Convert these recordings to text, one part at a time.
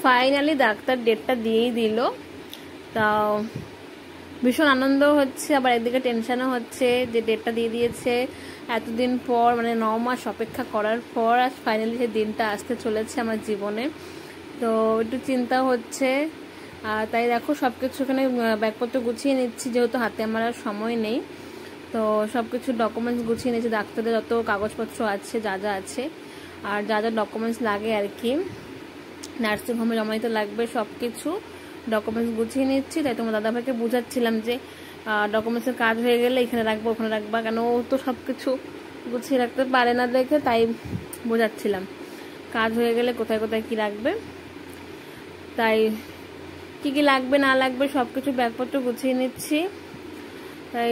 Finally doctor ডেটটা দিয়েই দিল। তা ভীষণ আনন্দ হচ্ছে, আবার একদিকে টেনশনও হচ্ছে যে ডেটটা দিয়ে দিয়েছে এতদিন পর, মানে 9 মাস অপেক্ষা করার পর আজ ফাইনালি সেই দিনটা আসতে চলেছে আমার জীবনে। তো একটু চিন্তা হচ্ছে। তাই দেখো সব কিছু এখানে ব্যাগপত্র গুছিয়ে নিচ্ছি, যেহেতু হাতে আমার আর সময় নেই। তো সব কিছু ডকুমেন্টস গুছিয়ে নিচ্ছি, ডাক্তারদের যত কাগজপত্র আছে যা যা আছে আর যা যা ডকুমেন্টস লাগে আর কি, নার্সিংহোমে জমা দিতে লাগবে সব কিছু ডকুমেন্টস গুছিয়ে নিচ্ছি। তাই তোমার দাদাভাইকে বুঝাচ্ছিলাম যে ডকুমেন্টসের কাজ হয়ে গেলে এখানে রাখবো ওখানে রাখবা, কেন ও তো সব কিছু গুছিয়ে রাখতে পারে না দেখে, তাই বোঝাচ্ছিলাম কাজ হয়ে গেলে কোথায় কোথায় কি রাখবে। তাই কি কি লাগবে না লাগবে সব কিছু ব্যাগপত্র গুছিয়ে নিচ্ছি। তাই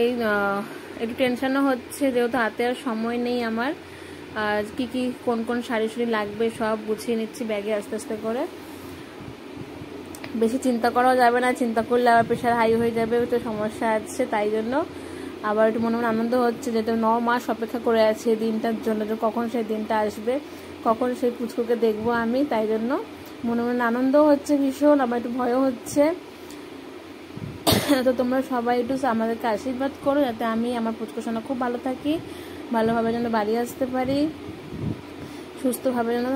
একটু টেনশনও হচ্ছে, যেহেতু হাতে আর সময় নেই আমার। কি কি কোন কোন শাড়ি শাড়ি লাগবে সব গুছিয়ে নিচ্ছি ব্যাগে আস্তে আস্তে করে। বেশি চিন্তা করাও যাবে না, চিন্তা করলে আবার প্রেশার হাই হয়ে যাবে, তো সমস্যা আছে। তাই জন্য আবার একটু মনে মনে আনন্দ হচ্ছে, যেহেতু 9 মাস অপেক্ষা করে আছে এই দিনটার জন্য, যে কখন সেই দিনটা আসবে, কখন সেই পুচকুকে দেখবো আমি। তাই জন্য মনে মনে আনন্দ হচ্ছে ভীষণ, আবার একটু ভয়ও হচ্ছে। তো তোমরা সবাই একটু আমাদেরকে আশীর্বাদ করো, যাতে আমি আমার পুচকুর সঙ্গে খুব ভালো থাকি, ভালোভাবে যেন বাড়ি আসতে পারি, সুস্থভাবে যেন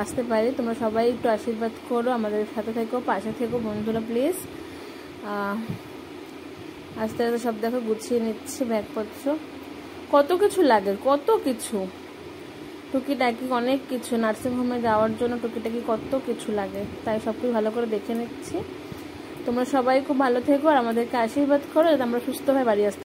আসতে পারি। তোমরা সবাই একটু আশীর্বাদ করো, আমাদের সাথে থেকো, পাশে থেকো বন্ধুরা প্লিজ। আস্তে আস্তে সব দেখো গুছিয়ে নিচ্ছে ব্যাগপত্র, কত কিছু লাগে, কত কিছু টুকিটাকি অনেক কিছু, নার্সিংহোমে যাওয়ার জন্য টুকিটাকি কত কিছু লাগে। তাই সব কিছু ভালো করে দেখে নিচ্ছি। তোমরা সবাই খুব ভালো থেকো আর আমাদেরকে আশীর্বাদ করো, যাতে আমরা সুস্থভাবে বাড়ি আসতে